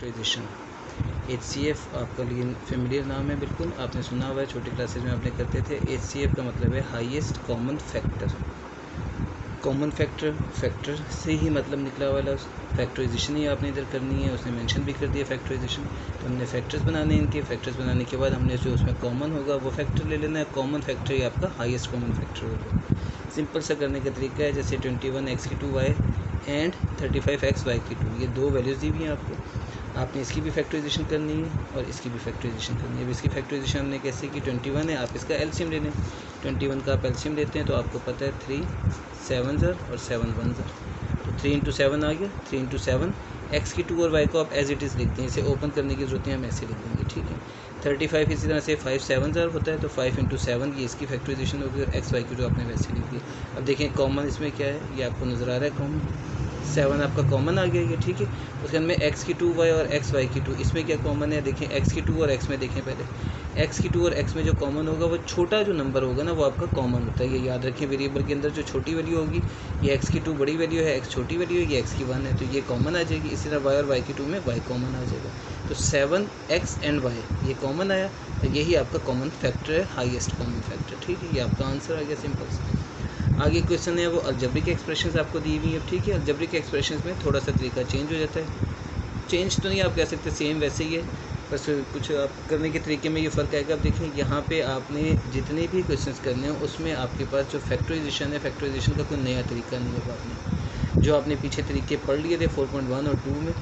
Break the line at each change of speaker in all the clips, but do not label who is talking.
Factorisation. HCF आपका लिए familiar नाम है, बिल्कुल आपने सुना हुआ है, छोटी क्लासेज में आपने करते थे। HCF का मतलब है highest common factor. Common factor से ही मतलब निकला वाला फैक्टराइजेशन ही आपने इधर करनी है। उसने मेंशन भी कर दिया फैक्टराइजेशन। तो हमने फैक्टर्स बनाने हैं इनके। फैक्टर्स बनाने के बाद हमने जो उसमें कॉमन होगा वो फैक्टर ले लेना है। कॉमन फैक्टर ही आपका हाईएस्ट कॉमन फैक्टर होगा। सिंपल सा करने का तरीका है, जैसे 21x⁴y एंड 35xy⁴, ये दो वैल्यूज़ दी हुई हैं आपको। आपने इसकी भी फैक्टराइजेशन करनी है और इसकी भी फैक्टराइजेशन करनी है। अब इसकी फैक्टराइजेशन हमने कैसे की, 21 है, आप इसका एलसीएम ले लें। 21 का आप एलसीएम लेते हैं तो आपको पता है 3 7 और 7 1 तो 3 × 7 आ गया। 3 × 7 x⁴ और y को आप एज इट इज़ लिखते हैं, इसे ओपन करने की ज़रूरत है, हम ऐसे लिख देंगे, ठीक है। 35 इसी तरह से 5 7 होता है तो 5 × 7 ये इसकी फैक्टराइजेशन होगी और xy⁴ आपने वैसे लिख दिया। अब देखें कॉमन इसमें क्या है, ये आपको नज़र आ रहा है कॉमन 7 आपका कॉमन आ गया ये, ठीक है। उसके अंदर में x⁴y और xy⁴, इसमें क्या कॉमन है, देखें x⁴ और x में देखें पहले। x⁴ और x में जो कॉमन होगा वो छोटा जो नंबर होगा ना वो आपका कॉमन होता है, ये याद रखें। वेरिएबल के अंदर जो छोटी वैल्यू होगी, ये x⁴ बड़ी वैल्यू है, x छोटी वैल्यू है, ये x की 1 है तो ये कॉमन आ जाएगी। इसी तरह y और y⁴ में y कॉमन आ जाएगा। तो 7x एंड y ये कॉमन आया, तो यही आपका कॉमन फैक्टर है, हाईएस्ट कॉमन फैक्टर, ठीक है। ये आपका आंसर आ गया सिंपल से। आगे क्वेश्चन है वो अलजेब्रिक एक्सप्रेशंस आपको दी हुई है, ठीक है। अलजेब्रिक एक्सप्रेशंस में थोड़ा सा तरीका चेंज हो जाता है, चेंज तो नहीं आप कह सकते, सेम वैसे ही है, बस कुछ आप करने के तरीके में ये फ़र्क आएगा। अब देखें यहाँ पे आपने जितने भी क्वेश्चंस करने हैं उसमें आपके पास जो फैक्टराइजेशन है, फैक्टराइजेशन का कोई नया तरीका नहीं होगा। आपने जो आपने पीछे तरीके पढ़ लिए थे 4.1 और 2 में,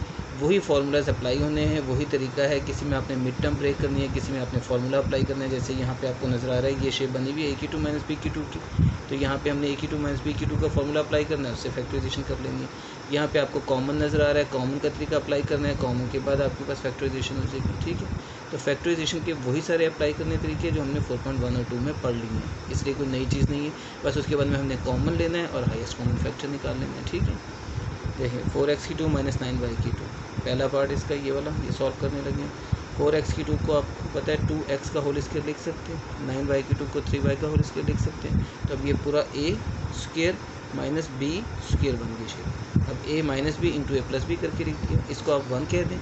वही फार्मूलाज अप्लाई होने हैं, वही तरीका है। किसी में आपने मिड टर्म ब्रेक करनी है, किसी में आपने फार्मूला अप्लाई करना है। जैसे यहाँ पे आपको नज़र आ रहा है ये शेप बनी हुई है a⁴ - b⁴ की, तो यहाँ पे हमने a⁴ - b⁴ का फार्मूला अप्लाई करना है, उससे फैक्टराइजेशन कर लेंगे। यहाँ पे आपको कॉमन नज़र आ रहा है, कॉमन का तरीका अप्लाई करना है, कॉमन के बाद आपके पास फैक्टराइजेशन हो जाएगी, ठीक है। तो फैक्टराइजेशन के वही सारे अप्लाई करने तरीके जो हमने 4.1 और 2 में पढ़ लिए हैं, इसलिए कोई नई चीज़ नहीं है। बस उसके बाद में हमने कॉमन लेना है और हाईएस्ट कॉमन फैक्टर निकाल लेना है, ठीक है। देखिए 4x⁴ - 9y⁴, पहला पार्ट इसका ये वाला, ये सॉल्व करने लगे हैं। 4x⁴ को आपको पता है 2x का होल स्क्वायर लिख सकते हैं, 9y⁴ को 3y का होल स्क्वायर लिख सकते हैं। तो अब ये पूरा a² - b² बन गई शेप। अब a - b × a + b करके लिख दिया, इसको आप 1 कह दें।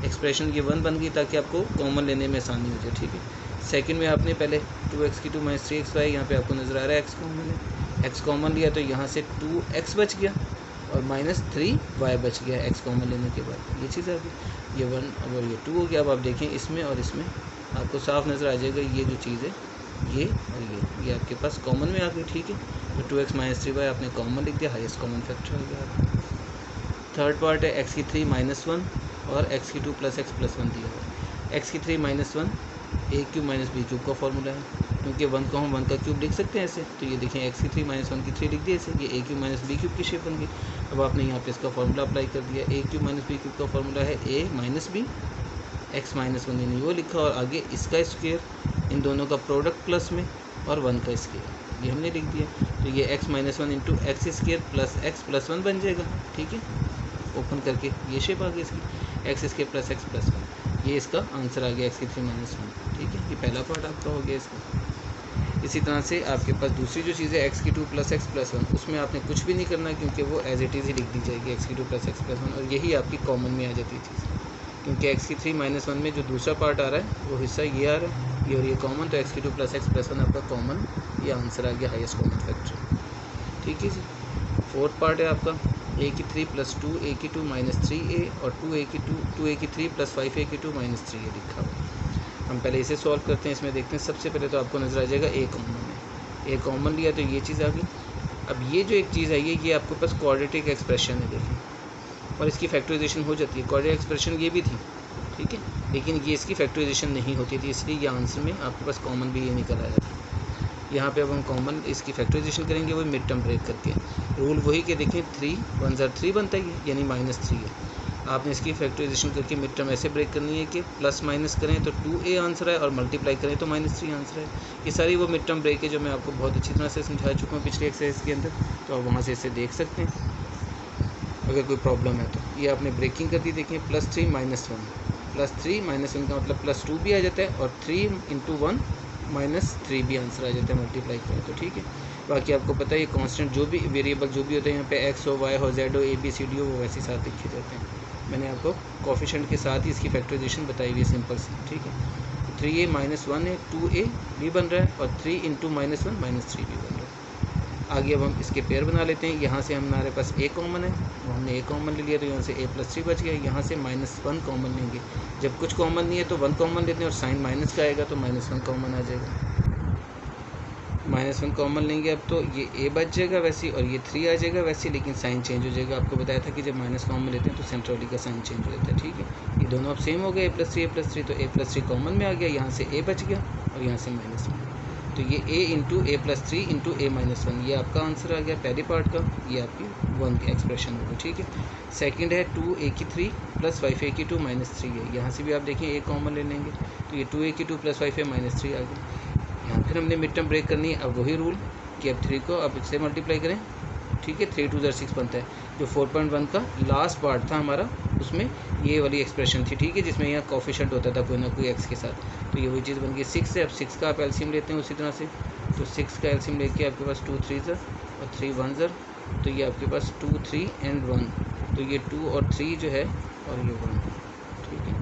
एक्सप्रेशन ये 1 बन गई ताकि आपको कॉमन लेने में आसानी हो जाए, ठीक है। सेकंड में आपने पहले 2x⁴ - 3xy, यहाँ पे आपको नज़र आ रहा है x कॉमन है, x कॉमन लिया तो यहाँ से 2x बच गया और -3y बच गया x कॉमन लेने के बाद, ये चीज़ आ गई। ये 1 और ये 2 हो गया। अब आप देखें इसमें और इसमें आपको साफ नज़र आ जाएगा ये जो चीज़ है, ये और ये आपके पास कॉमन में आ गई, ठीक है। तो 2x - 3y आपने कॉमन लिख दिया, हाईएस्ट कॉमन फैक्टर हो गया आपका। थर्ड पार्ट है x⁴ - 1 और x⁴ + x + 1 दिया हुआ है। x⁴ - 1 a³ - b³ का फॉर्मूला है, क्योंकि 1 को हम 1 का क्यूब लिख सकते हैं ऐसे। तो ये देखें x⁴ - 1 की 3 लिख दिया ऐसे, ये a³ - b³ की शेप बन गई। अब आपने यहाँ पे इसका फॉर्मूला अप्लाई कर दिया, a³ - b³ का फॉर्मूला है a - b x - 1 यानी वो लिखा और आगे इसका स्क्वायर, इन दोनों का प्रोडक्ट प्लस में और 1 का स्क्वायर, ये हमने लिख दिया। तो ये x - 1 × x² + x + 1 बन जाएगा, ठीक है। ओपन करके ये शेप आ गई इसकी, x² + x + 1, ये इसका आंसर आ गया x⁴ - 1, ठीक है। ये पहला पार्ट आपका हो गया इसका। इसी तरह से आपके पास दूसरी जो चीज़ है x⁴ + x + 1, उसमें आपने कुछ भी नहीं करना, क्योंकि वो एज इट इज़ ही लिख दी जाएगी x⁴ + x + 1, और यही आपकी कॉमन में आ जाती है चीज़, क्योंकि x⁴ - 1 में जो दूसरा पार्ट आ रहा है वो हिस्सा ये आ रहा है, ये और ये कॉमन, तो x⁴ + x + 1 आपका कॉमन, ये आंसर आ गया हाईएस्ट कॉमन फैक्टर, ठीक है जी। फोर्थ पार्ट है आपका a⁴ + 2a⁴ - 3a और 2a⁴ + 5a⁴ - 3a लिखा हुआ। हम पहले इसे सॉल्व करते हैं। इसमें देखते हैं, सबसे पहले तो आपको नज़र आ जाएगा a कॉमन है, a कॉमन लिया तो ये चीज़ आ गई। अब ये जो एक चीज़ है ये आपके पास क्वाड्रेटिक एक्सप्रेशन है, देखें, और इसकी फैक्टराइजेशन हो जाती है। क्वाड्रेटिक एक्सप्रेशन ये भी थी, ठीक है, लेकिन ये इसकी फैक्टराइजेशन नहीं होती थी, इसलिए ये आंसर में आपके पास कॉमन भी ये निकल आया था। यहाँ पे अब हम कॉमन इसकी फैक्टराइजेशन करेंगे, वो मिड टर्म ब्रेक करके। रूल वही के देखें, 3 1 ज़ा 3 बनता है, यानी -3 है। आपने इसकी फैक्टराइजेशन करके मिड टर्म ऐसे ब्रेक करनी है कि प्लस माइनस करें तो 2a आंसर है और मल्टीप्लाई करें तो -3 आंसर है। ये सारी वो मिड टर्म ब्रेक है जो मैं आपको बहुत अच्छी तरह से समझा चुका हूँ पिछले एक्सरसाइज के अंदर, तो आप वहाँ से इसे देख सकते हैं अगर कोई प्रॉब्लम है तो। ये आपने ब्रेकिंग कर दी, देखें, +3 - 1, +3 - 1 का मतलब +2 भी आ जाता है और 3 × 1 -3 भी आंसर आ जाता है मल्टीप्लाई करें तो, ठीक है। बाकी आपको पता है ये कांस्टेंट जो भी वेरिएबल जो भी होते हैं यहाँ पे x हो, y हो, z हो, a b c d हो, वो वैसे साथ लिखे जाते हैं। मैंने आपको कोफिशिएंट के साथ ही इसकी फैक्टराइजेशन बताई हुई है सिंपल सी, ठीक है। 3a - 1 है, 2a भी बन रहा है और 3 × -1 -3 भी बन रहा है। आगे अब हम इसके पेयर बना लेते हैं। यहाँ से हमारे पास a कॉमन है, वो हमने a कॉमन ले लिया तो यहाँ से a+3 बच गया। यहाँ से -1 कॉमन लेंगे, जब कुछ कॉमन नहीं है तो 1 कॉमन लेते हैं और साइन माइनस का आएगा तो -1 कॉमन आ जाएगा। -1 कॉमन लेंगे अब तो ये a बच जाएगा वैसे और ये 3 आ जाएगा वैसे, लेकिन साइन चेंज हो जाएगा। आपको बताया था कि जब माइनस कॉमन लेते हैं तो सेंट्रली का साइन चेंज हो जाता है, ठीक है। ये दोनों अब सेम हो गए, a+3 तो a+3 कॉमन में आ गया, यहाँ से a बच गया और यहाँ से -1, तो ये a × a+3 × a-1 ये आपका आंसर आ गया पहले पार्ट का। ये आपकी 1 की एक्सप्रेशन होगी, ठीक है। सेकंड है 2a³ + 5a³ -3 है। यहाँ से भी आप देखिए a कॉमन ले लेंगे तो ये 2a³ + 5a -3 आ गया। यहाँ फिर हमने मिड टर्म ब्रेक करनी है। अब वही रूल कि अब 3 को अब इससे मल्टीप्लाई करें, ठीक है। 3 × 2 = 6 बनता है। जो 4.1 का लास्ट पार्ट था हमारा उसमें ये वाली एक्सप्रेशन थी, ठीक है, जिसमें यहाँ कोफिशिएंट होता था कोई ना कोई x के साथ, तो ये वही चीज़ बन गई 6 है। अब 6 का आप एलसीएम लेते हैं उसी तरह से, तो 6 का एलसीएम लेके आपके पास 2 3s और 3 1s, तो ये आपके पास 2 3 और 1, तो ये 2 और 3 जो है और ये 1, ठीक है।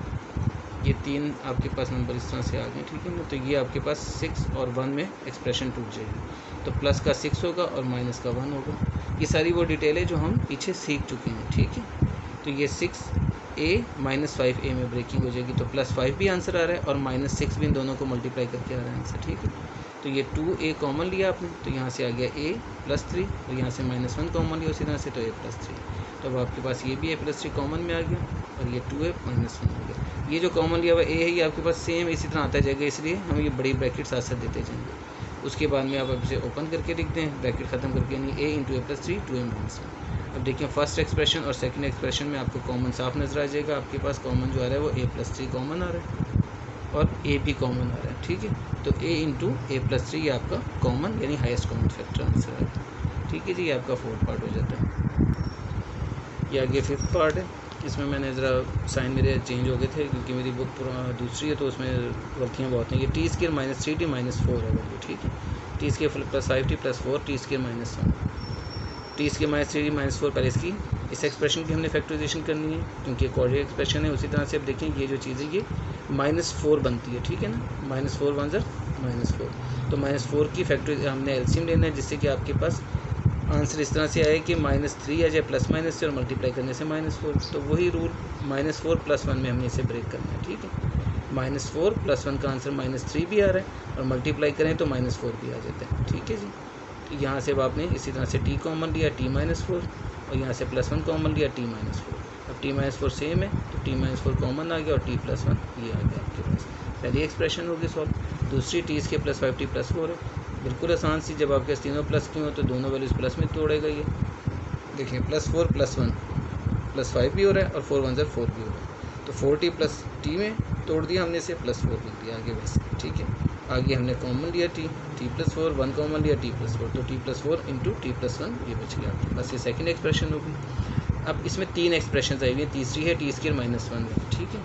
ये 3 आपके पास नंबर इस तरह से आ गए, ठीक है ना। तो ये आपके पास 6 और 1 में एक्सप्रेशन टूट जाएगी, तो प्लस का 6 होगा और माइनस का 1 होगा। ये सारी वो डिटेल है जो हम पीछे सीख चुके हैं, ठीक है। तो ये 6a - 5a में ब्रेकिंग हो जाएगी, तो +5 भी आंसर आ रहा है और -6 भी इन दोनों को मल्टीप्लाई करके आ रहा है आंसर, ठीक है। तो ये 2a कॉमन लिया आपने तो यहाँ से आ गया a+3 और यहाँ से -1 कॉमन लिया उसी तरह से तो a+3, तो अब आपके पास ये भी a+3 कॉमन में आ गया और ये 2a - 1 हो गया। ये जो कॉमन लिया हुआ a है ये आपके पास सेम इसी तरह आता जाएगा, इसलिए हम ये बड़ी ब्रैकेट साथ साथ देते जाएंगे। उसके बाद में आप अब इसे ओपन करके लिख दें, ब्रैकेट ख़त्म करके, यानी a × a+3 2a - 1। अब देखिए फर्स्ट एक्सप्रेशन और सेकंड एक्सप्रेशन में आपको कॉमन साफ नज़र आ जाएगा। आपके पास कॉमन जो आ रहा है वो a+3 कॉमन आ रहा है और a भी कॉमन आ रहा है, ठीक है। तो a × a+3 ये आपका कॉमन यानी हाईएस्ट कॉमन फैक्टर आंसर आ रहा है, ठीक है जी। ये आपका 4th पार्ट हो जाता है। ये आगे 5th पार्ट है। इसमें मैंने ज़रा साइन मेरे चेंज हो गए थे क्योंकि मेरी बुक दूसरी है तो उसमें गलतियाँ बहुत हैं। ये t² - 3t - 4 है वैल्यू, ठीक है। t² + 5t + 4 t² - 1 t² - 3t - 4 पहले इसकी इस एक्सप्रेशन की हमने फैक्टराइजेशन करनी है क्योंकि कोऑर्डिनेट एक्सप्रेशन है। उसी तरह से अब देखें ये जो चीज़ है ये -4 बनती है, ठीक है ना। -4 1 ज़र -4, तो -4 की फैक्टर हमने एलसीएम लेना है जिससे कि आपके पास आंसर इस तरह से आए कि -3 आ जाए प्लस माइनस से और मल्टीप्लाई करने से -4, तो वही रूल -4 + 1 में हमने इसे ब्रेक करना है, ठीक है। -4 + 1 का आंसर -3 भी आ रहा है और मल्टीप्लाई करें तो -4 भी आ जाता है, ठीक है जी। तो यहाँ से अब आपने इसी तरह से t कॉमन लिया t - 4 और यहाँ से +1 कॉमन लिया t - 4। अब t - 4 सेम है तो t - 4 कॉमन आ गया और t + 1 ये आ गया आपके पास। पहली एक्सप्रेशन होगी सॉल्व। दूसरी t² + 5t + 4 है, बिल्कुल आसान सी। जब आपके पास तीनों प्लस की हो तो दोनों वैल्यूज़ प्लस में तोड़ेगा ये। देखिए +4 + 1 +5 भी हो रहा है और 4 1 ज़र 4 भी हो रहा है, तो 4t + t में तोड़ दिया हमने इसे +4 लिख दिया आगे वैसे, ठीक है। आगे हमने कॉमन लिया t + 4, 1 कॉमन लिया t + 4, तो t + 4 × t + 1 ये बच गया आपके पास। ये सेकंड एक्सप्रेशन होगी। अब इसमें 3 एक्सप्रेशन आई हुई हैं। तीसरी है t² - 1 है, ठीक है।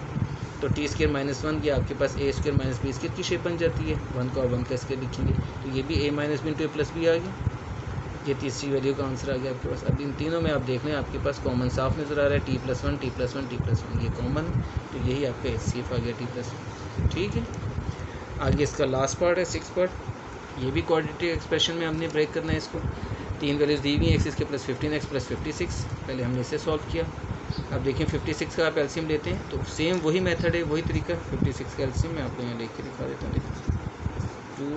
तो t² - 1 ये आपके पास a² - b² की शेप बन जाती है। 1 का 1 का स्क्वायर लिखेंगे तो ये भी a - b × a + b आ गया। ये तीसरी वैल्यू का आंसर आ गया आपके पास। अब इन तीनों में आप देख लें आपके पास कॉमन साफ नज़र आ रहा है, t + 1 t + 1 t + 1 ये कॉमन है, तो यही आपका HCF आ गया t + 1, ठीक है। आगे इसका लास्ट पार्ट है 6th पार्ट। ये भी क्वाड्रेटिक एक्सप्रेशन में हमने ब्रेक करना है इसको। 3 वैल्यूज़ दी हुई हैं, x² + 15 x + 56। पहले हमने इसे सॉल्व किया। अब देखिए 56 का आप एलसीएम लेते हैं तो सेम वही मेथड है, वही तरीका। 56 का एलसीएम मैं आपको यहाँ लिख के दिखा देता हूँ। देखिए 2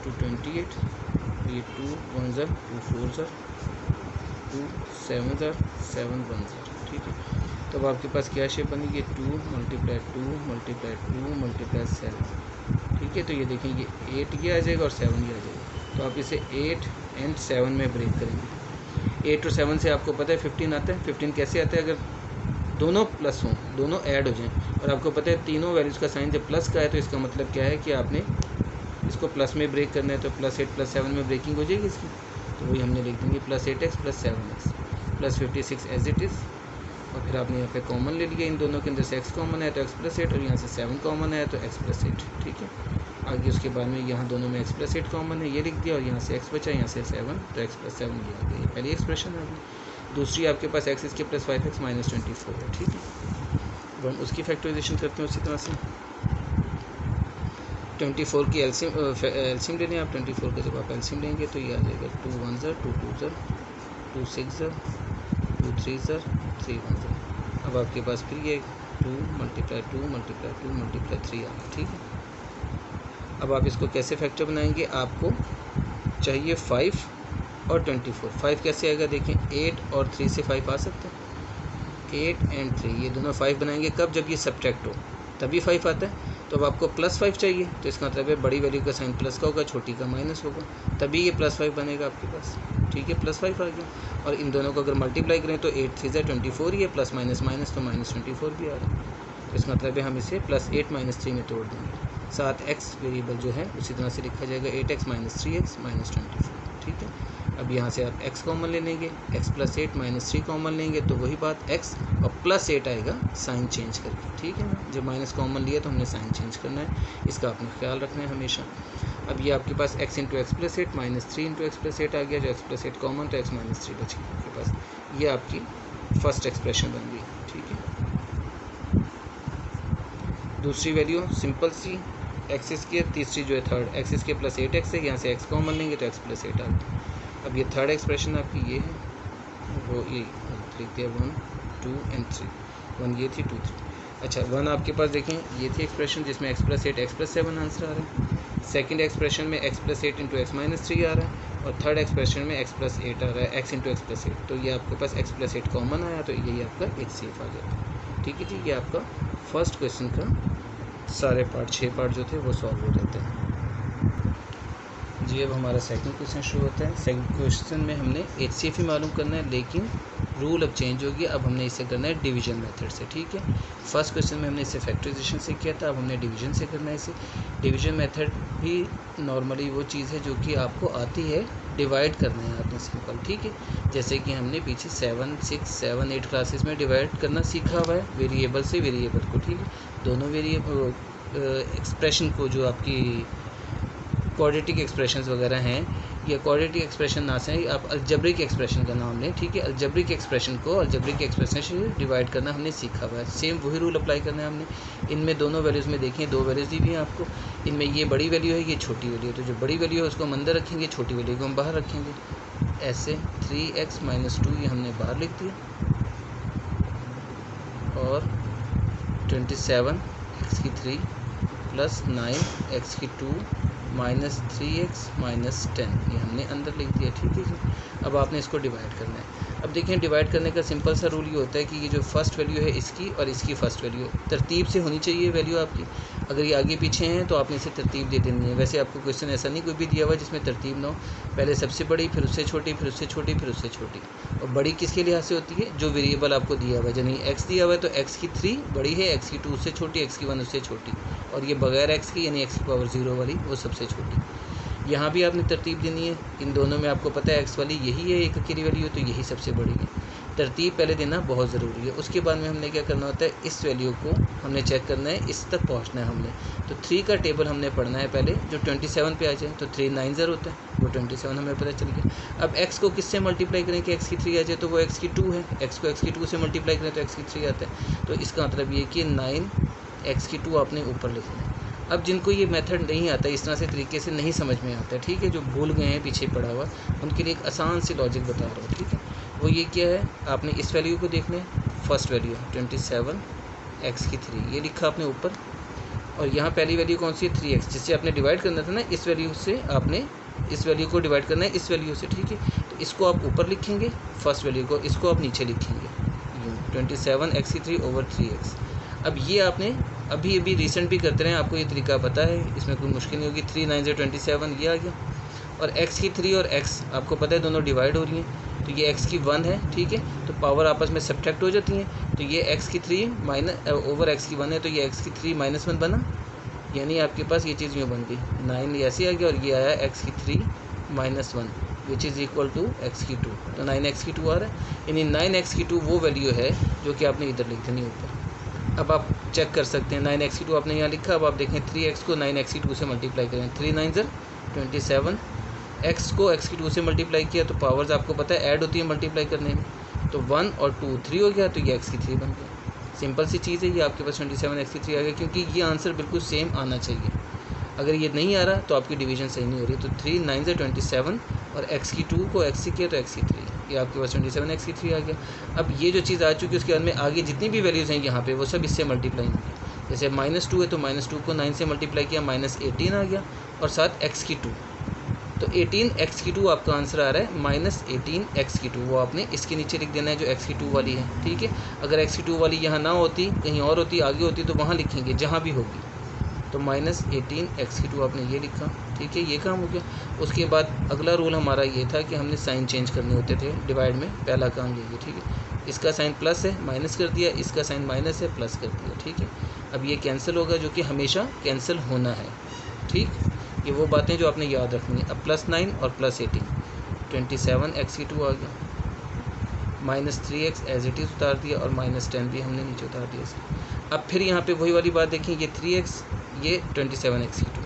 2 28, ये 2 1 ज़र 2 4 ज़र 2 7 ज़र 7 1 ज़र, ठीक है। तो अब आपके पास क्या शेप बनेगी, 2 × 2 × 7, ठीक है। तो ये देखें ये 8 ये आ जाएगा और 7 ये आ जाएगा, तो आप इसे 8 और 7 में ब्रेक करेंगे। 8 और 7 से आपको पता है 15 आता है। 15 कैसे आता है, अगर दोनों प्लस हों, दोनों ऐड हो जाएं, और आपको पता है तीनों वैल्यूज़ का साइन जब प्लस का है तो इसका मतलब क्या है कि आपने इसको प्लस में ब्रेक करना है, तो +8 + 7 में ब्रेकिंग हो जाएगी इसकी। तो वही हमने लिख देंगे +8x + 7x + 56 as it is, और फिर आपने यहाँ पे कॉमन ले लिया। इन दोनों के अंदर से x कॉमन है तो x + 8 और यहाँ से 7 कॉमन है तो x + 8, ठीक है। आगे उसके बाद में यहाँ दोनों में x + 8 कॉमन है, ये लिख दिया, और यहाँ से x बचा, यहाँ से 7 तो x + 7 ये आ गया। ये पहली एक्सप्रेशन आ गई। दूसरी आपके पास x square plus 5x minus 24 है, ठीक है। अब हम उसकी फैक्टराइजेशन करते हैं उसी तरह से। 24 की एलसीएम ले लें आप। 24 का जब आप एलसीएम लेंगे तो ये आ जाएगा 2 1 ज़र 2 2 ज़र 2 6 ज़र 2 3 ज़र 3 1 ज़र। अब आपके पास फिर ये 2 मल्टीप्लाई 2 मल्टीप्लाई 2 मल्टीप्लाई 3 आ गया, ठीक है। अब आप इसको कैसे फैक्टर बनाएंगे, आपको चाहिए 5 और 24। 5 कैसे आएगा, देखें 8 और 3 से 5 आ सकते हैं। 8 एंड 3 ये दोनों 5 बनाएंगे कब, जब ये सब्ट्रैक्ट हो तभी 5 आता है। तो अब आपको +5 चाहिए, तो इसका मतलब है बड़ी वैल्यू का साइन प्लस का होगा, छोटी का माइनस होगा, तभी ये +5 बनेगा आपके पास, ठीक है। +5 आ गया। और इन दोनों को अगर मल्टीप्लाई करें तो 8 3 ज़ा 24 ही है, प्लस माइनस माइनस तो माइनस 24 भी आ रहा है। तो इसका मतलब है हम इसे +8 - 3 में तोड़ देंगे। साथ x वेरिएबल जो है उसी तरह से लिखा जाएगा 8x - 3x - 24, ठीक है। अब यहाँ से आप x कॉमन ले लेंगे, x + 8 - 3 कॉमन लेंगे तो वही बात x और +8 आएगा साइन चेंज करके, ठीक है ना। जब माइनस कॉमन लिया तो हमने साइन चेंज करना है, इसका आपने ख्याल रखना है हमेशा। अब ये आपके पास x × x + 8 - 3 × x + 8 आ गया, जो x + 8 कॉमन तो x - 3 बच गया आपके पास। ये आपकी फर्स्ट एक्सप्रेशन बन गई, ठीक है। दूसरी वैल्यू सिंपल सी x², तीसरी जो है थर्ड x² + 8x है, यहाँ से x कॉमन लेंगे तो x + 8 आ गया। अब ये थर्ड एक्सप्रेशन आपकी ये है, वो ये लिख दिया 1 2 एंड 3, 1 ये थी 2 3। अच्छा 1 आपके पास देखें ये थी एक्सप्रेशन जिसमें x + 8 x + 7 आंसर आ रहा है। सेकंड एक्सप्रेशन में x + 8 × x - 3 आ रहा है, और थर्ड एक्सप्रेशन में x + 8 आ रहा है, x × x + 8। तो ये आपके पास x + 8 कॉमन आया, तो यही आपका HCF आ गया, ठीक है जी। ये आपका फर्स्ट क्वेश्चन का सारे पार्ट 6 पार्ट जो थे वो सॉल्व हो जाते हैं जी। अब हमारा सेकंड क्वेश्चन शुरू होता है। सेकंड क्वेश्चन में हमने HCF ही मालूम करना है, लेकिन रूल अब चेंज हो गया। अब हमने इसे करना है डिवीजन मेथड से, ठीक है। फर्स्ट क्वेश्चन में हमने इसे फैक्टराइजेशन से किया था, अब हमने डिवीजन से करना है इसे। डिवीजन मेथड भी नॉर्मली वो चीज़ है जो कि आपको आती है, डिवाइड करना है आपने सिंपल, ठीक है। जैसे कि हमने पीछे 7 6 7 8 क्लासेस में डिवाइड करना सीखा हुआ है, वेरिएबल से वेरिएबल को, ठीक है। दोनों वेरिएबल एक्सप्रेशन को जो आपकी क्वाड्रेटिक एक्सप्रेशंस वगैरह हैं, या क्वाड्रेटिक एक्सप्रेशन ना से आप अलजेब्रिक एक्सप्रेशन का नाम लें, ठीक है। अलजेब्रिक एक्सप्रेशन को अलजेब्रिक एक्सप्रेशन से डिवाइड करना हमने सीखा हुआ है। सेम वही रूल अप्लाई करना है हमने। इनमें दोनों वैल्यूज़ में देखें 2 वैल्यूज़ दी हुई हैं आपको, इनमें ये बड़ी वैल्यू है, ये छोटी वैल्यू है। तो जो बड़ी वैल्यू है उसको हम अंदर रखेंगे, छोटी वैल्यू को हम बाहर रखेंगे। ऐसे 3x - 2 ये हमने बाहर लिख दिया, और 27x³ + 9x² -3x - 10 ये हमने अंदर लिख दिया, ठीक है जी। अब आपने इसको डिवाइड करना है। अब देखें डिवाइड करने का सिंपल सा रूल ये होता है कि ये जो फर्स्ट वैल्यू है इसकी और इसकी फ़र्स्ट वैल्यू तरतीब से होनी चाहिए वैल्यू आपकी। अगर ये आगे पीछे हैं तो आपने इसे तरतीब दे देनी है। वैसे आपको क्वेश्चन ऐसा नहीं कोई भी दिया हुआ जिसमें तरतीब ना हो, पहले सबसे बड़ी, फिर उससे छोटी, फिर उससे छोटी, फिर उससे छोटी। और बड़ी किसके लिहाज से होती है, जो वेरिएबल आपको दिया हुआ है। यानी x दिया हुआ है तो x³ बड़ी है, x² उससे छोटी, x1 उससे छोटी, और ये बगैर x की यानी x⁻0 वाली वो सबसे छोटी। यहाँ भी आपने तरतीब देनी है। इन दोनों में आपको पता है x वाली यही है, एक अकेली वैल्यू है, तो यही सबसे बड़ी है। तरतीब पहले देना बहुत ज़रूरी है। उसके बाद में हमने क्या करना होता है, इस वैल्यू को हमने चेक करना है, इस तक पहुँचना है हमने। तो 3 का टेबल हमने पढ़ना है पहले, जो 27 पे आ जाए। तो 3 9 ज़र होता है, वो 27 हमें पता चल गया। अब x को किससे मल्टीप्लाई करें कि x³ आ जाए, तो वो x² है। x को x² से मल्टीप्लाई करें तो x³ आता है। तो इसका मतलब ये कि 9x² आपने ऊपर लिखना है। अब जिनको ये मेथड नहीं आता, इस तरह से तरीके से नहीं समझ में आता है, ठीक है, जो भूल गए हैं पीछे पड़ा हुआ, उनके लिए एक आसान सी लॉजिक बता रहा हूँ, ठीक है। वो ये क्या है, आपने इस वैल्यू को देखना है, फर्स्ट वैल्यू 27x³ ये लिखा आपने ऊपर, और यहाँ पहली वैल्यू कौन सी है 3x, जिससे आपने डिवाइड करना था ना, इस वैल्यू से आपने इस वैल्यू को डिवाइड करना है इस वैल्यू से, ठीक है। तो इसको आप ऊपर लिखेंगे फर्स्ट वैल्यू को, इसको आप नीचे लिखेंगे 27x³/3x। अब ये आपने अभी रिसेंट भी करते रहे, आपको ये तरीका पता है, इसमें कोई मुश्किल नहीं होगी। 3 9 27 ये आ गया, और x³ और x आपको पता है दोनों डिवाइड हो रही हैं, तो ये x⁻1 है, ठीक है। तो पावर आपस में सब्ट्रैक्ट हो जाती हैं, तो ये x³ ओवर x⁻1 है, तो ये x³ -1 बना, यानी आपके पास ये चीज़ यूँ बन गई 9 ऐसे आ गया, और ये आया x³ -1 which is equal to x²। तो 9x² आ रहा है, यानी 9x² वो वैल्यू है जो कि आपने इधर लिख देनी ऊपर। अब आप चेक कर सकते हैं, 9x² आपने यहाँ लिखा। अब आप देखें 3x को 9x² से मल्टीप्लाई करें, 3 9 27, x को x² से मल्टीप्लाई किया, तो पावर्स आपको पता है ऐड होती है मल्टीप्लाई करने में, तो 1 और 2 3 हो गया, तो ये x की 3 बन गया। सिंपल सी चीज़ है, ये आपके पास 27 x की 3 आ गया, क्योंकि ये आंसर बिल्कुल सेम आना चाहिए। अगर ये नहीं आ रहा तो आपकी डिवीजन सही नहीं हो रही। तो 3 9 से 27 और x की 2 को x से किया तो x की 3, ये आपके पास 27 x की 3 आ गया। अब ये जो चीज़ आ चुकी है उसके बाद में आगे जितनी भी वैल्यूज़ हैं यहाँ पे वो सब इससे मल्टीप्लाई होंगी। जैसे -2 है तो -2 को 9 से मल्टीप्लाई किया, -18 आ गया, और साथ x की 2, तो 18 x की 2 आपका आंसर आ रहा है, -18 x की 2 वो आपने इसके नीचे लिख देना है जो x की 2 वाली है। ठीक है, अगर x की 2 वाली यहाँ ना होती, कहीं और होती, आगे होती, तो वहाँ लिखेंगे जहाँ भी होगी। तो -18 x की 2 आपने ये लिखा। ठीक है, ये काम हो गया। उसके बाद अगला रूल हमारा ये था कि हमने साइन चेंज करने होते थे डिवाइड में, पहला काम यही है। ठीक है, इसका साइन प्लस है माइनस कर दिया, इसका साइन माइनस है प्लस कर दिया। ठीक है, अब ये कैंसिल होगा, जो कि हमेशा कैंसिल होना है। ठीक, ये वो बातें जो आपने याद रखनी है। अब +9 और +18, 27 x की 2 आ गया, -3x एज इट इज़ उतार दिया, और -10 भी हमने नीचे उतार दिया इसलिए। अब फिर यहाँ पे वही वाली बात देखें, ये 3x, ये 27 x की 2,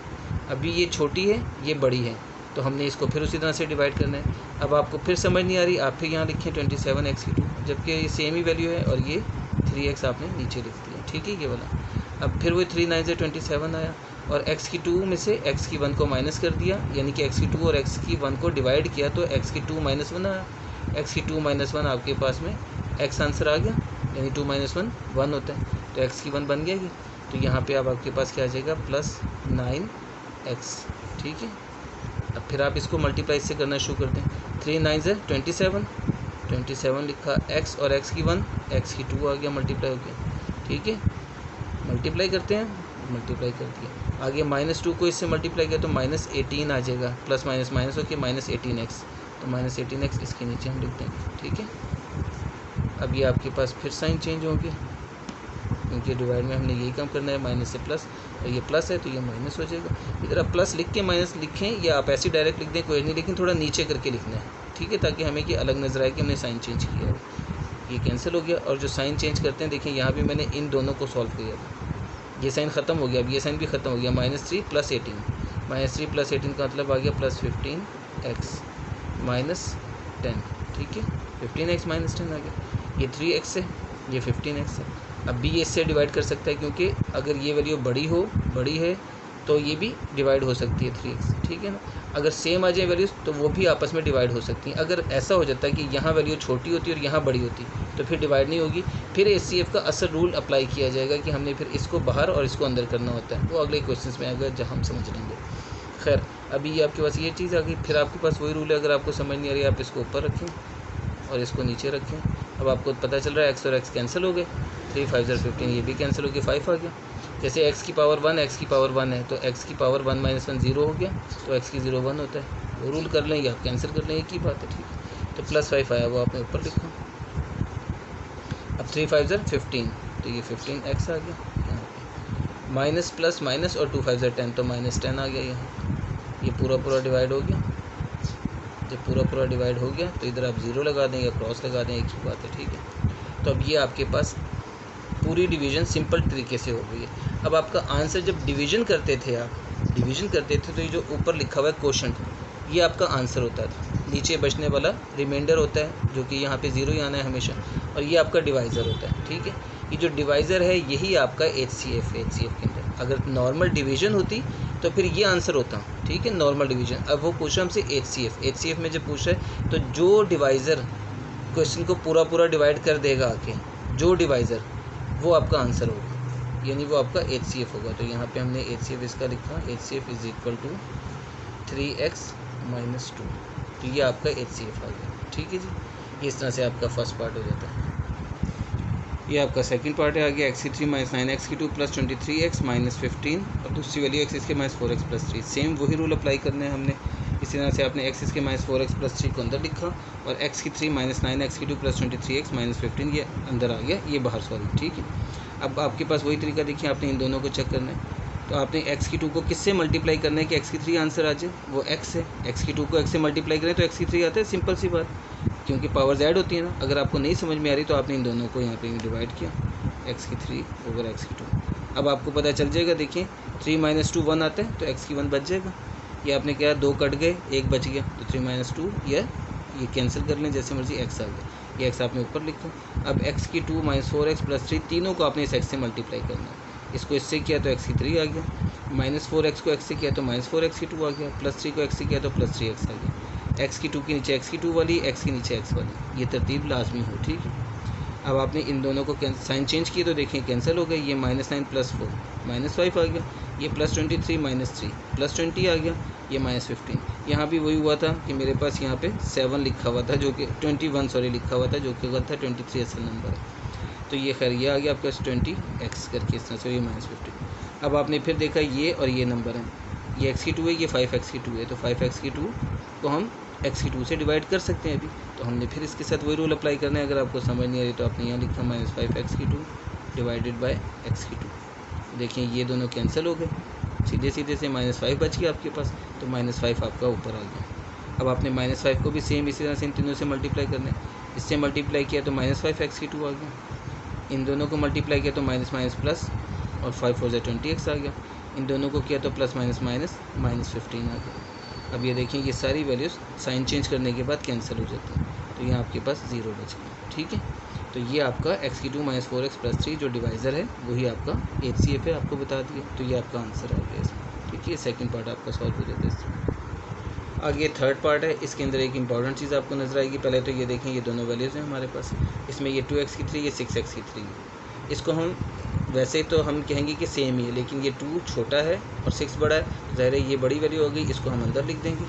अभी ये छोटी है ये बड़ी है, तो हमने इसको फिर उसी तरह से डिवाइड करना है। अब आपको फिर समझ नहीं आ रही, आप फिर यहाँ लिखें 27 x की 2, जबकि ये सेम ही वैल्यू है, और ये 3x आपने नीचे लिख दिया। ठीक है, ये वाला। अब फिर वही 3 9 से 27 आया, और x की 2 में से x की 1 को माइनस कर दिया, यानी कि x की 2 और x की 1 को डिवाइड किया, तो x की 2 -1 आया। x की 2 -1 आपके पास में x आंसर आ गया, यानी 2 - 1 1 होता है, तो x की 1 बन गया ये। तो यहाँ पे अब आपके पास क्या आ जाएगा, +9x। ठीक है, अब फिर आप इसको मल्टीप्लाई से करना शुरू कर दें। 3 9 से 27 लिखा, x और x की 1, x की 2 आ गया, मल्टीप्लाई हो गया। ठीक है, मल्टीप्लाई करते हैं, मल्टीप्लाई कर दिया। आगे -2 को इससे मल्टीप्लाई किया तो -18 आ जाएगा, प्लस माइनस माइनस होकर -18x, तो -18x इसके नीचे हम लिख देंगे। ठीक है, अब ये आपके पास फिर साइन चेंज होंगे, क्योंकि डिवाइड में हमने यही काम करना है, माइनस से प्लस, और ये प्लस है तो ये माइनस हो जाएगा। इधर आप प्लस लिख के माइनस लिखें, या आप ऐसे डायरेक्ट लिख दें, कोई नहीं, लेकिन थोड़ा नीचे करके लिखना है। ठीक है, ताकि हमें कि अलग नज़र आए कि हमने साइन चेंज किया है। ये कैंसिल हो गया, और जो साइन चेंज करते हैं, देखिए यहाँ भी मैंने इन दोनों को सॉल्व किया था, ये साइन ख़त्म हो गया, अब ये साइन भी ख़त्म हो गया। -3 + 18, -3 + 18 का मतलब आ गया +15x -10। ठीक है, 15x -10 आ गया। ये 3x है, ये 15x है। अब भी ये इससे डिवाइड कर सकता है, क्योंकि अगर ये वैल्यू बड़ी है तो ये भी डिवाइड हो सकती है 3x। ठीक है ना, अगर सेम आ जाए वैल्यूज़ तो वो भी आपस में डिवाइड हो सकती हैं। अगर ऐसा हो जाता है कि यहाँ वैल्यू छोटी होती है और यहाँ बड़ी होती तो फिर डिवाइड नहीं होगी, फिर HCF का असल रूल अप्लाई किया जाएगा कि हमने फिर इसको बाहर और इसको अंदर करना होता है। वो अगले क्वेश्चन में आएगा जहाँ हम समझ लेंगे। खैर, अभी ये आपके पास ये चीज़ आ गई, फिर आपके पास वही रूल है, अगर आपको समझ नहीं आ रही आप इसको ऊपर रखें और इसको नीचे रखें। अब आपको पता चल रहा है x और x कैंसिल हो गए, 3 5 15, ये भी कैंसिल हो गया, 5 आ गया। जैसे x की पावर 1 x की पावर 1 है, तो x की पावर 1 - 1 0 हो गया, तो x की 0 1 होता है। वो रूल कर लें या आप कैंसिल कर लें, एक ही बात है। ठीक है, तो +5 आया, वो आपने ऊपर लिखा। अब 3 5 15, तो ये 15x आ गया यहाँ पे, माइनस प्लस माइनस, और 2 5 10, तो -10 आ गया यहाँ। ये पूरा डिवाइड हो गया। जब पूरा डिवाइड हो गया तो इधर आप 0 लगा दें या क्रॉस लगा दें, एक ही बात है। ठीक है, तो अब ये आपके पास पूरी डिवीज़न सिंपल तरीके से हो गई है। अब आपका आंसर जब डिवीज़न करते थे तो ये जो ऊपर लिखा हुआ है क्वोशंट, ये आपका आंसर होता था। नीचे बचने वाला रिमाइंडर होता है, जो कि यहाँ पे 0 ही आना है हमेशा, और ये आपका डिवाइज़र होता है। ठीक है, ये जो डिवाइज़र है यही आपका HCF के अंदर। अगर नॉर्मल डिवीज़न होती तो फिर ये आंसर होता। ठीक है, नॉर्मल डिवीज़न। अब वो पूछा हमसे HCF में जब पूछा है तो जो डिवाइज़र क्वेश्चन को पूरा डिवाइड कर देगा आके, जो डिवाइज़र, वो आपका आंसर होगा, यानी वो आपका HCF होगा। तो यहाँ पे हमने HCF इसका लिखा, HCF = 3x - 2, तो ये आपका HCF आ गया। ठीक है जी, इस तरह से आपका फर्स्ट पार्ट हो जाता है। ये आपका सेकंड पार्ट है, आ गया x की 3 - 9x की 2 + 23x - 15, और दूसरी वैल्यू x इसके -4x + 3। सेम वही रूल अप्लाई करने हैं हमने। इसी तरह से आपने x इसके -4x + 3 को अंदर लिखा, और x की 3 - 9x की 2 + 23x - 15 ये अंदर आ गया, ये बाहर, सॉरी। ठीक है, अब आपके पास वही तरीका देखिए, आपने इन दोनों को चेक करना है। तो आपने x की 2 को किससे मल्टीप्लाई करना है कि x की 3 आंसर आ जाए, वो x है। x की 2 को x से मल्टीप्लाई करें तो x की 3 आता है, सिंपल सी बात, क्योंकि पावर्स ऐड होती है ना। अगर आपको नहीं समझ में आ रही तो आपने इन दोनों को यहाँ पे डिवाइड किया, x की 3 / x की 2। अब आपको पता चल जाएगा, देखिए 3 - 2 1 आता है, तो x की 1 बच जाएगा। ये आपने क्या, 2 कट गए, 1 बच गया, तो 3 - 2 ये कैंसिल कर लें, जैसे मर्जी x आ गया। ये x आपने ऊपर लिखा। अब x की 2 माइनस 4x प्लस 3 तीनों को आपने इस x से मल्टीप्लाई करना है। इसको इससे किया तो x की 3 आ गया, माइनस 4x को x से किया तो माइनस 4x की 2 आ गया, प्लस 3 को x से किया तो प्लस 3x आ गया। x की 2 के नीचे x की 2 वाली, x के नीचे x वाली, ये तरतीब लाजमी हो, ठीक है। अब आपने इन दोनों को साइन चेंज किए तो देखें कैंसिल हो गए, ये -9 प्लस 4 -5 आ गया, ये प्लस 23 माइनस 3 प्लस 20 आ गया, ये -15। यहाँ भी वही हुआ था कि मेरे पास यहाँ पे 7 लिखा हुआ था, जो कि 21 सॉरी लिखा हुआ था, जो कि गलत था, 23 असल नंबर है। तो ये खैर ये आ गया आपके पास 20x करके इस तरह से, ये -15। अब आपने फिर देखा ये और ये नंबर है, ये x की 2 है, ये 5x की 2 है, तो 5x की 2 को हम x की 2 से डिवाइड कर सकते हैं अभी। तो हमने फिर इसके साथ वही रूल अप्लाई करना है। अगर आपको समझ नहीं आ रही तो आपने यहाँ लिखा -5x की 2 डिवाइडेड बाय x की 2। देखिए ये दोनों कैंसिल हो गए, सीधे सीधे से -5 बच गया आपके पास, तो -5 आपका ऊपर आ गया। अब आपने -5 को भी सेम इसी तरह से इन तीनों से मल्टीप्लाई करना है। इससे मल्टीप्लाई किया तो -5x की 2 आ गया, इन दोनों को मल्टीप्लाई किया तो माइनस माइनस प्लस, और 5 4 20x आ गया। इन दोनों को किया तो प्लस माइनस माइनस -15 आ गया। अब ये देखें ये सारी वैल्यूज़ साइन चेंज करने के बाद कैंसिल हो जाती हैं, तो यहाँ आपके पास 0 बच गया, ठीक है। तो ये आपका x की 2 माइनस 4x प्लस 3 जो डिवाइज़र है वही आपका HCF है, आपको बता दिया। तो ये आपका आंसर आ गया इसमें, ठीक है। सेकंड पार्ट आपका सॉल्व हो जाता है इसमें। आगे थर्ड पार्ट है, इसके अंदर एक इंपॉर्टेंट चीज़ आपको नजर आएगी। पहले तो ये देखें ये दोनों वैल्यूज़ हैं हमारे पास, इसमें ये 2x की 3 ये 6x की 3 है। इसको हम वैसे तो हम कहेंगे कि सेम ही है, लेकिन ये 2 छोटा है और 6 बड़ा है, ज़ाहिर है ये बड़ी वैल्यू हो गई, इसको हम अंदर लिख देंगे,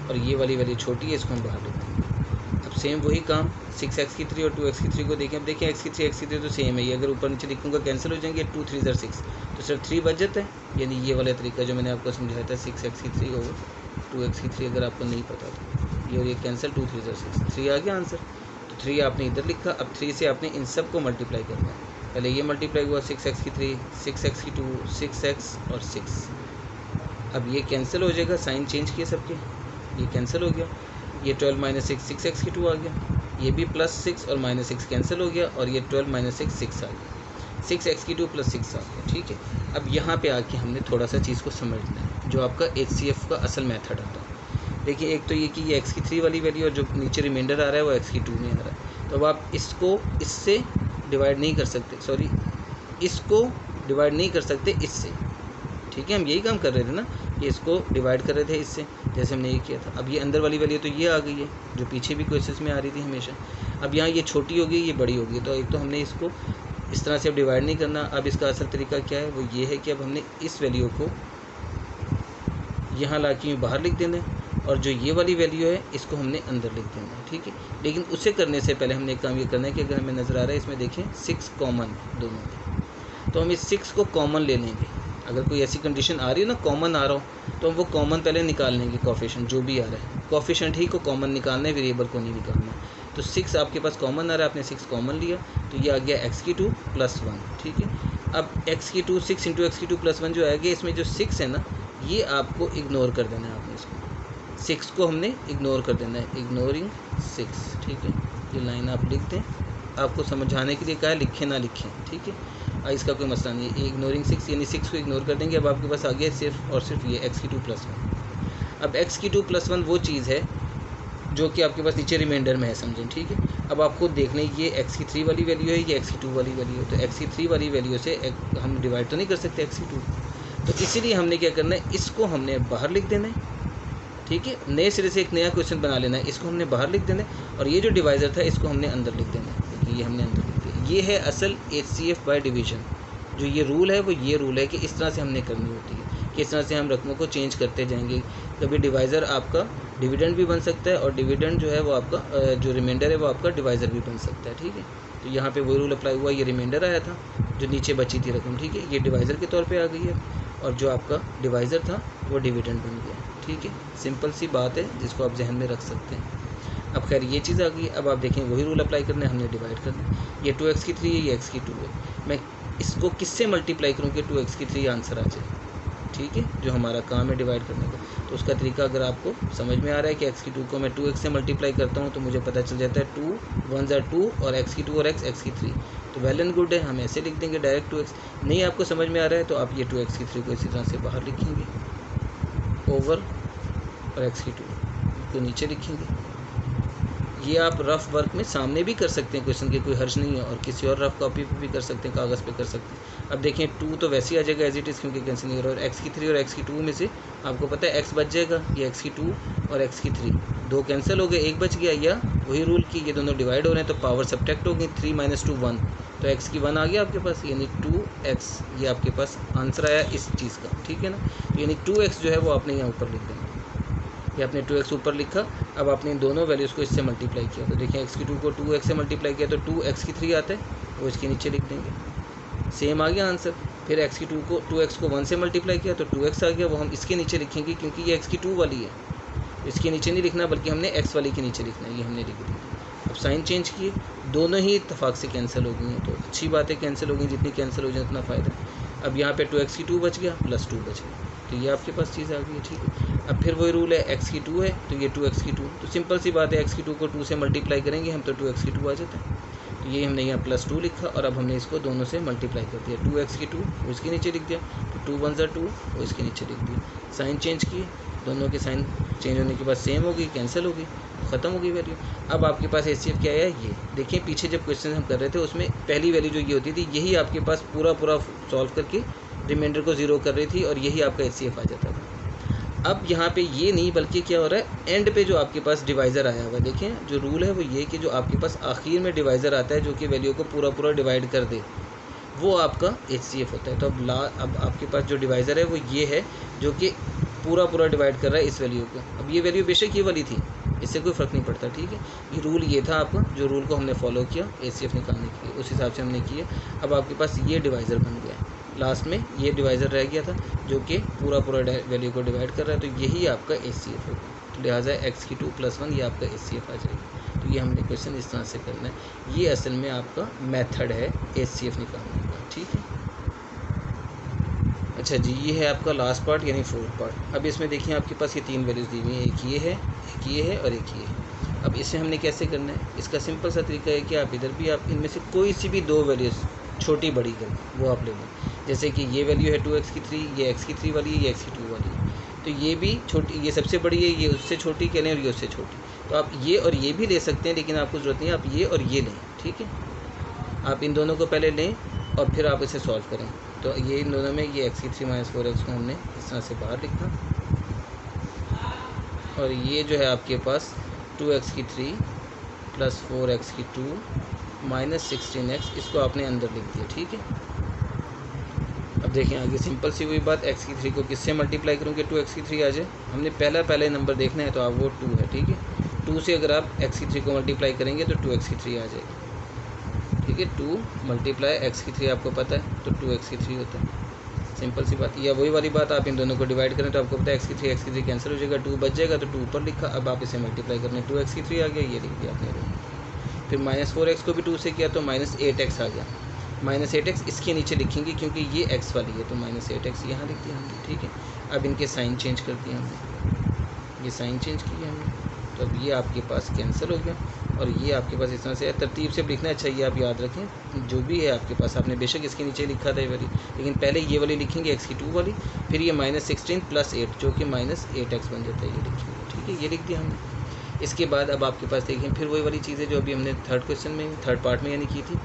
और ये वाली वैल्यू छोटी है, इसको हम बाहर लिख देंगे। अब सेम वही काम 6x की 3 और 2x की 3 को देखें। अब देखें x की 3 तो सेम है, ये अगर ऊपर नीचे लिखूँगा कैंसिल हो जाएंगे, 2 3 6 तो सिर्फ 3 बच जाता है। यानी ये वाला तरीका जो मैंने आपको समझाया था 6x की 3 और 2x की 3, अगर आपको नहीं पता तो ये और ये कैंसिल, 2 3 6 3 आ गया आंसर। तो 3 आपने इधर लिखा, अब 3 से आपने इन सब को मल्टीप्लाई करना है। पहले ये मल्टीप्लाई हुआ 6x की 3 6x की 2 6x और 6। अब ये कैंसिल हो जाएगा, साइन चेंज किए सबके, ये कैंसिल हो गया। ये 12 माइनस 6 6x की 2 आ गया, ये भी प्लस 6 और माइनस 6 कैंसिल हो गया, और ये 12 माइनस 6 6 आ गया, 6x की 2 प्लस 6 आ गया, ठीक है। अब यहाँ पे आके हमने थोड़ा सा चीज़ को समझना है, जो आपका HCF का असल मेथड आता है। देखिए एक तो ये कि ये x की 3 वाली वैल्यू और जो नीचे रिमाइंडर आ रहा है वो x की 2 में आ रहा है। तो अब आप इसको इससे डिवाइड नहीं कर सकते, सॉरी इसको डिवाइड नहीं कर सकते इससे, ठीक है। हम यही काम कर रहे थे ना, ये इसको डिवाइड कर रहे थे इससे, जैसे हमने ये किया था। अब ये अंदर वाली वैल्यू तो ये आ गई है, जो पीछे भी क्वेश्चंस में आ रही थी हमेशा। अब यहाँ ये छोटी हो गई, ये बड़ी हो गई, तो एक तो हमने इसको इस तरह से अब डिवाइड नहीं करना। अब इसका असल तरीका क्या है, वो ये है कि अब हमने इस वैल्यू को यहाँ ला के बाहर लिख देना है, और जो ये वाली वैल्यू है इसको हमने अंदर लिख देना है, ठीक है। लेकिन उसे करने से पहले हमने एक काम ये करना है कि अगर हमें नज़र आ रहा है इसमें देखें 6 कॉमन दोनों में, तो हम इस 6 को कॉमन ले लेंगे। अगर कोई ऐसी कंडीशन आ रही है ना कॉमन आ रहा हो, तो हम वो कॉमन पहले निकाल लेंगे, कोफिशिएंट जो भी आ रहा है, कोफिशिएंट ही को कॉमन निकालना है, वेरिएबल को नहीं निकालना है। तो 6 आपके पास कॉमन आ रहा है, आपने 6 कॉमन लिया, तो ये आ गया x की 2 प्लस 1, ठीक है। अब x की 2 6 इंटू x की 2 प्लस 1 जो आएगा, इसमें जो 6 है ना ये आपको इग्नोर कर देना है। आपने इसको 6 को हमने इग्नोर कर देना है, इग्नोरिंग 6, ठीक है। ये लाइन आप लिख दें, आपको समझाने के लिए कहा है, लिखें ना लिखें, ठीक है। इसका कोई मसला नहीं है, इग्नोरिंग 6 यानी 6 को इग्नोर कर देंगे। अब आपके पास आ गया सिर्फ और सिर्फ ये x की 2 प्लस 1। अब x की 2 प्लस 1 वो चीज़ है जो कि आपके पास नीचे रिमाइंडर में है, समझें, ठीक है। अब आपको देखना है ये x की 3 वाली वैल्यू है, ये x की 2 वाली वैल्यू है। तो x की 3 वाली वैल्यू से हम डिवाइड तो नहीं कर सकते x की 2, तो इसीलिए हमने क्या करना है, इसको हमने बाहर लिख देना है, ठीक है। नए सिरे से एक नया क्वेश्चन बना लेना है, इसको हमने बाहर लिख देना है, और ये जो डिवाइज़र था इसको हमने अंदर लिख देना है। देखिए ये हमने अंदर लिख दिया। ये है असल HCF बाय डिवीज़न। जो ये रूल है वो ये रूल है कि इस तरह से हमने करनी होती है, कि इस तरह से हम रकमों को चेंज करते जाएंगे। कभी डिवाइज़र आपका डिविडेंड भी बन सकता है, और डिविडेंड जो है वो आपका जो रिमाइंडर है वो आपका डिवाइज़र भी बन सकता है, ठीक है। तो यहाँ पे वही रूल अप्लाई हुआ, ये रिमाइंडर आया था जो नीचे बची थी रकम, ठीक है, ये डिवाइज़र के तौर पे आ गई है, और जो आपका डिवाइज़र था वो डिविडेंड बन गया, ठीक है। सिंपल सी बात है जिसको आप जहन में रख सकते हैं। अब खैर ये चीज़ आ गई। अब आप देखें वही रूल अप्लाई करना है, हमने डिवाइड करना है। ये 2x की 3 है, ये x की 2 है। मैं इसको किससे मल्टीप्लाई करूँ कि 2x की 3 आंसर आ जाए, ठीक है, जो हमारा काम है डिवाइड करने का। तो उसका तरीका अगर आपको समझ में आ रहा है कि x की 2 को मैं 2x से मल्टीप्लाई करता हूँ, तो मुझे पता चल जाता है 2 1 ज़ा 2 और x की 2 और x की 3, तो वेल एंड गुड है, हम ऐसे लिख देंगे डायरेक्ट 2x। नहीं आपको समझ में आ रहा है तो आप ये 2x की 3 को इसी तरह से बाहर लिखेंगे, ओवर और x की 2 को नीचे लिखेंगे। ये आप रफ़ वर्क में सामने भी कर सकते हैं क्वेश्चन के, कोई हर्ज नहीं है, और किसी और रफ़ कॉपी पे भी कर सकते हैं, कागज़ पे कर सकते हैं। अब देखें 2 तो वैसे ही आ जाएगा एज इट इज़, क्योंकि कैंसिल नहीं हो रहा, और एक्स की 3 और एक्स की 2 में से आपको पता है एक्स बच जाएगा, ये एक्स की 2 और एक्स की 3 दो कैंसिल हो गए, एक बच गया, या वही रूल की ये दोनों डिवाइड हो रहे हैं तो पावर सब्ट्रैक्ट होगी, 3 - 2 1, तो एक्स की 1 आ गया आपके पास, यानी 2x, ये आपके पास आंसर आया इस चीज़ का, ठीक है ना। तो यानी 2x जो है वो आपने यहाँ ऊपर लिख देना, ये आपने 2x ऊपर लिखा। अब आपने इन दोनों वैल्यूज़ को इससे मल्टीप्लाई किया, तो देखिए एक्स की 2 को 2x से मल्टीप्लाई किया तो 2x की 3 आता है, वो इसके नीचे लिख देंगे, सेम आ गया आंसर। फिर x की 2x को 1 से मल्टीप्लाई किया तो 2x आ गया, वो हम इसके नीचे लिखेंगे क्योंकि ये x की 2 वाली है, इसके नीचे नहीं लिखना बल्कि हमने x वाली के नीचे लिखना है, ये हमने लिख दिया। अब साइन चेंज किए, दोनों ही इत्तेफाक से कैंसिल हो गई हैं, तो अच्छी बात है कैंसिल हो गई, जितनी कैंसिल हो जाए उतना फ़ायदा है। अब यहाँ पे 2x की 2 बच गया प्लस 2 बच गया, तो ये आपके पास चीज़ आ गई है, ठीक है। अब फिर वही रूल है, x की 2 है तो ये 2x की 2, तो सिंपल सी बात है, x की 2 को 2 से मल्टीप्लाई करेंगे हम तो 2x की 2 आ जाता है, तो ये हमने यहाँ प्लस 2 लिखा, और अब हमने इसको दोनों से मल्टीप्लाई कर दिया, 2x की 2 वो इसके नीचे लिख दिया, तो 2 1 2 वो इसके नीचे लिख दिया। साइन चेंज किए, दोनों के साइन चेंज होने के बाद सेम हो गई, कैंसिल हो गई, ख़त्म हो गई वैल्यू। अब आपके पास HCF क्या है, ये देखिए पीछे जब क्वेश्चन हम कर रहे थे उसमें पहली वैल्यू जो ये होती थी, यही आपके पास पूरा सॉल्व करके रिमाइंडर को 0 कर रही थी, और यही आपका HCF आ जाता था। अब यहाँ पे ये नहीं, बल्कि क्या हो रहा है, एंड पे जो आपके पास डिवाइज़र आया हुआ है, देखें जो रूल है वो ये कि जो आपके पास आखिर में डिवाइज़र आता है जो कि वैल्यू को पूरा डिवाइड कर दे, वो आपका HCF होता है। तो अब आपके पास जो डिवाइज़र है वो ये है जो कि पूरा डिवाइड कर रहा है इस वैल्यू को। अब ये वैल्यू बेशक ये वाली थी, इससे कोई फ़र्क नहीं पड़ता, ठीक है। ये रूल ये था आपका, जो रूल को हमने फॉलो किया HCF निकालने के लिए, उस हिसाब से हमने किया। अब आपके पास ये डिवाइज़र बन गया है, लास्ट में ये डिवाइज़र रह गया था जो कि पूरा वैल्यू को डिवाइड कर रहा है, तो यही आपका HCF होगा। तो लिहाजा x की 2 + 1 ये आपका HCF आ जाएगा। तो ये हमने क्वेश्चन इस तरह से करना है, ये असल में आपका मेथड है HCF निकालने का, ठीक है। अच्छा जी, ये है आपका लास्ट पार्ट यानी 4th पार्ट। अब इसमें देखिए आपके पास ये 3 वैल्यूज़ दी हुई हैं, एक ये है, एक ये है और एक ये है। अब इसे हमने कैसे करना है, इसका सिंपल सा तरीका है कि आप इधर भी आप इनमें से कोई सी भी 2 वैल्यूज़ छोटी बड़ी कर वो आप ले लें। जैसे कि ये वैल्यू है 2x की 3, ये x की 3 वाली है, ये x की 2 वाली है, तो ये भी छोटी, ये सबसे बड़ी है, ये उससे छोटी कह लें और ये उससे छोटी, तो आप ये और ये भी ले सकते हैं, लेकिन आपको ज़रूरत नहीं है, आप ये और ये लें, ठीक है। आप इन दोनों को पहले लें और फिर आप इसे सॉल्व करें। तो ये इन दोनों में ये x की 3 - 4x को हमने इस तरह से बाहर लिखा, और ये जो है आपके पास 2x की 3 + 4x की 2 - 16x, इसको आपने अंदर लिख दिया, ठीक है। अब देखें आगे सिंपल सी हुई बात, x की 3 को किससे मल्टीप्लाई करूँगी 2x की 3 आ जाए, हमने पहले नंबर देखना है तो आप वो 2 है, ठीक है। 2 से अगर आप x की 3 को मल्टीप्लाई करेंगे तो 2x की 3 आ जाएगी, ठीक है। 2 × x की 3 आपको पता है तो 2x की 3 होता है, सिंपल सी बात। या वही वाली बात, आप इन दोनों को डिवाइड करें तो आपको पता है x की 3 कैंसिल हो जाएगा, 2 बच जाएगा तो 2 ऊपर लिखा। अब आप इसे मल्टीप्लाई करने 2x की 3 आ गया, ये लिख दिया आपने। फिर -4x को भी 2 से किया तो -8x आ गया, -8x इसके नीचे लिखेंगे क्योंकि ये x वाली है, तो -8x यहाँ लिख दिया हमने, ठीक है। अब इनके साइन चेंज कर दिया हमने, ये साइन चेंज किया हमने, तो अब ये आपके पास कैंसिल हो गया, और ये आपके पास इस तरह से तरतीब से लिखना है। अच्छा ये आप याद रखें, जो भी है आपके पास, आपने बेशक इसके नीचे लिखा था ये वाली, लेकिन पहले ये वाली लिखेंगे x की 2 वाली, फिर ये -16 + 8 जो कि -8x बन जाता है, ये लिखेंगे, ठीक है। ये लिख दिया हमने। इसके बाद अब आपके पास देखें फिर वही वाली चीज़ है जो अभी हमने थर्ड पार्ट में यानी की थी।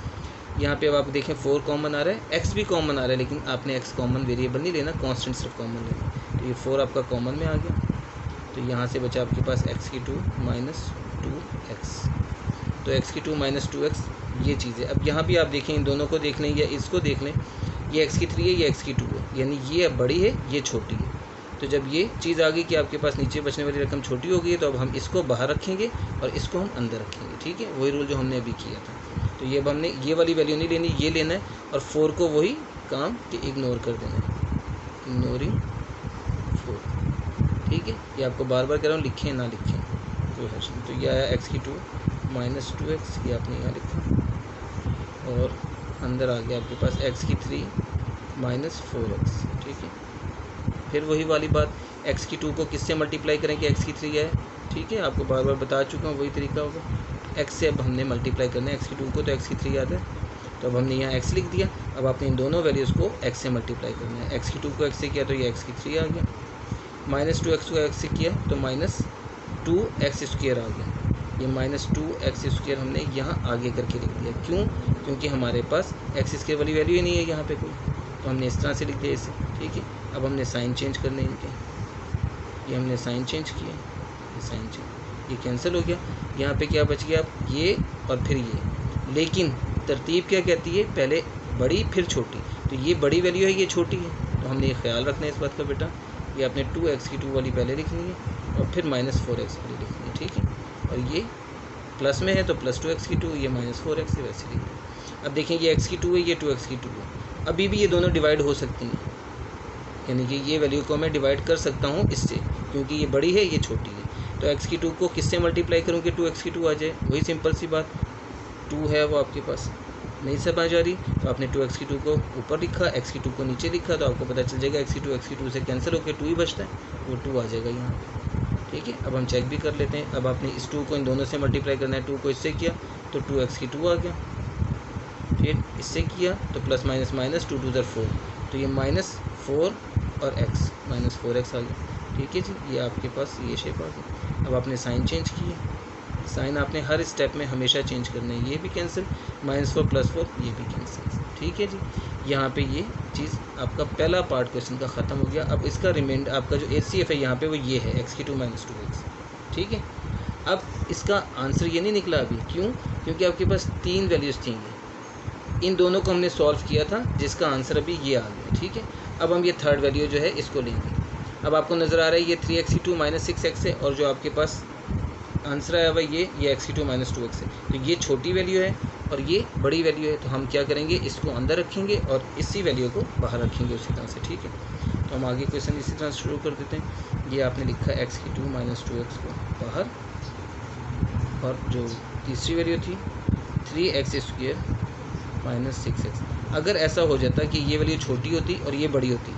यहाँ पे अब आप देखें 4 कॉमन आ रहा है, x भी कॉमन आ रहा है, लेकिन आपने x कॉमन वेरिएबल नहीं लेना, कांस्टेंट सिर्फ कॉमन लेना। तो ये 4 आपका कॉमन में आ गया, तो यहाँ से बचा आपके पास x की 2 - 2x, तो x की 2 - 2x ये चीज़ है। अब यहाँ भी आप देखें, इन दोनों को देख लें या इसको देख लें, ये x की 3 है, ये x की 2 है, यानी ये बड़ी है, ये छोटी है। तो जब ये चीज़ आ गई कि आपके पास नीचे बचने वाली रकम छोटी हो गई है, तो अब हम इसको बाहर रखेंगे और इसको हम अंदर रखेंगे, ठीक है। वही रूल जो हमने अभी किया था। तो ये अब हमने ये वाली वैल्यू नहीं लेनी, ये लेना है, और 4 को वही काम कि इग्नोर कर देना है, इग्नोरिंग 4, ठीक है। ये आपको बार बार कह रहा हूँ, लिखें ना लिखें कोई हर्ज नहीं। तो ये आया x की 2 - 2x, ये आपने यहाँ लिखा, और अंदर आ गया आपके पास x की 3 - 4x, ठीक है। फिर वही वाली बात, x की 2 को किससे मल्टीप्लाई करें कि x की 3 है, ठीक है। आपको बार बार बता चुका हूँ, वही तरीका होगा। x से अब हमने मल्टीप्लाई करना है x की 2 को, तो x की 3 आता है, तो अब हमने यहाँ x लिख दिया। अब आपने इन दोनों वैल्यूज़ को x से मल्टीप्लाई करना है। x की 2 को x से किया तो ये x की 3 आ गया, -2x को x से किया तो -2x² आ गया, ये -2x² हमने यहाँ आगे करके लिख दिया। क्यों? क्योंकि हमारे पास x² वाली वैल्यू ही नहीं है यहाँ पे कोई, तो हमने इस तरह से लिख दिया इसे। ठीक है, अब हमने साइन चेंज करने इनके, ये हमने साइन चेंज किया, ये साइन चेंज, ये कैंसिल हो गया। यहाँ पे क्या बच गया? अब ये और फिर ये, लेकिन तरतीब क्या कहती है? पहले बड़ी फिर छोटी, तो ये बड़ी वैल्यू है, ये छोटी है, तो हमने ये ख्याल रखना है इस बात का बेटा। ये आपने 2x² वाली पहले लिखनी है और फिर -4x वाली लिखनी है। ठीक है, और ये प्लस में है तो +2x², ये -4x है, वैसे लिखिए। अब देखें ये x² है, ये 2x² है, अभी भी ये दोनों डिवाइड हो सकती हैं, यानी कि ये वैल्यू को मैं डिवाइड कर सकता हूँ इससे, क्योंकि ये बड़ी है, ये छोटी है। तो x² को किससे मल्टीप्लाई करूँ कि 2x² आ जाए? वही सिंपल सी बात, 2 है वो आपके पास नहीं समझ आ रही, तो आपने 2x² को ऊपर लिखा, x² को नीचे लिखा, तो आपको पता चल जाएगा x² से कैंसिल होकर 2 ही बचता है, वो 2 आ जाएगा यहाँ पे। ठीक है, अब हम चेक भी कर लेते हैं। अब आपने इस 2 को इन दोनों से मल्टीप्लाई करना है, 2 को इससे किया तो 2x² आ गया, फिर इससे किया तो प्लस माइनस माइनस 2 2 4, तो ये -4 और x -4x आ गया। ठीक है जी, ये आपके पास ये शेप आ गई। अब आपने साइन चेंज किए, साइन आपने हर स्टेप में हमेशा चेंज करना है। ये भी कैंसिल, -4 +4 ये भी कैंसिल। ठीक है जी, यहाँ पे ये चीज़ आपका पहला पार्ट क्वेश्चन का ख़त्म हो गया। अब इसका रिमाइंडर आपका जो HCF है यहाँ पे वो ये है x² - 2x। ठीक है, अब इसका आंसर ये नहीं निकला अभी, क्यों? क्योंकि आपके पास 3 वैल्यूज़ थी, इन दोनों को हमने सॉल्व किया था, जिसका आंसर अभी ये आ गया। ठीक है, अब हम ये थर्ड वैल्यू जो है इसको लेंगे। अब आपको नज़र आ रहा है ये 3x² - 6x है, और जो आपके पास आंसर आया हुआ ये x² - 2x है। तो ये छोटी वैल्यू है और ये बड़ी वैल्यू है, तो हम क्या करेंगे, इसको अंदर रखेंगे और इसी वैल्यू को बाहर रखेंगे उसी तरह से। ठीक है, तो हम आगे क्वेश्चन इसी तरह शुरू कर देते हैं। ये आपने लिखा है x² - 2x को बाहर, और जो तीसरी वैल्यू थी 3x² - 6x। अगर ऐसा हो जाता कि ये वैल्यू छोटी होती और ये बड़ी होती,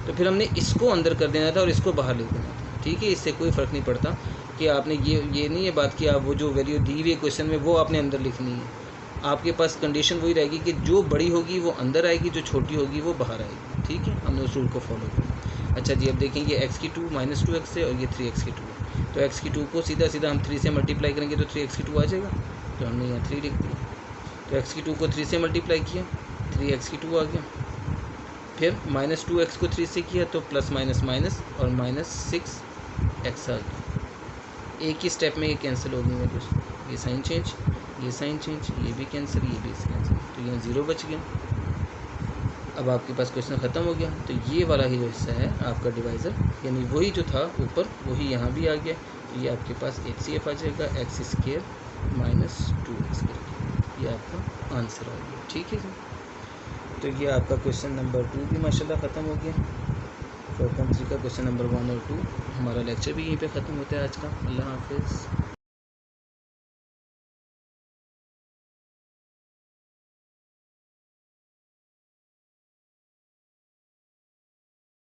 तो फिर हमने इसको अंदर कर देना था और इसको बाहर लिख देना था। ठीक है, इससे कोई फ़र्क नहीं पड़ता कि आपने ये नहीं है बात कि आप वो जो वैल्यू दी हुई है क्वेश्चन में वो आपने अंदर लिखनी है। आपके पास कंडीशन वही रहेगी कि जो बड़ी होगी वो अंदर आएगी, जो छोटी होगी वो बाहर आएगी। ठीक है, हमने उस रूल को फॉलो किया। अच्छा जी, अब देखेंगे x² - 2x है और ये 3x² है, तो x² को सीधा सीधा हम 3 से मल्टीप्लाई करेंगे तो 3x² आ जाएगा, तो हमने यहाँ 3 लिख दिया। तो x² को 3 से मल्टीप्लाई किया, 3x² आ गया, फिर -2x को 3 से किया तो प्लस माइनस माइनस और -6x आ गया। एक ही स्टेप में ये कैंसिल हो गई वैल्यूज, ये साइन चेंज, ये साइन चेंज, ये भी कैंसिल, ये भी कैंसिल, तो यहाँ 0 बच गया। अब आपके पास क्वेश्चन ख़त्म हो गया। तो ये वाला ही जो हिस्सा है आपका डिवाइज़र, यानी वही जो था ऊपर वही यहाँ भी आ गया, तो ये आपके पास HCF आ जाएगा x² - 2x, ये आपका आंसर आ गया। ठीक है जी, तो ये आपका क्वेश्चन नंबर 2 भी माशाल्लाह ख़त्म हो गया। 4.3 का क्वेश्चन नंबर 1 और 2 हमारा लेक्चर भी यहीं पे ख़त्म होता है आज का। अल्लाह हाफिज़।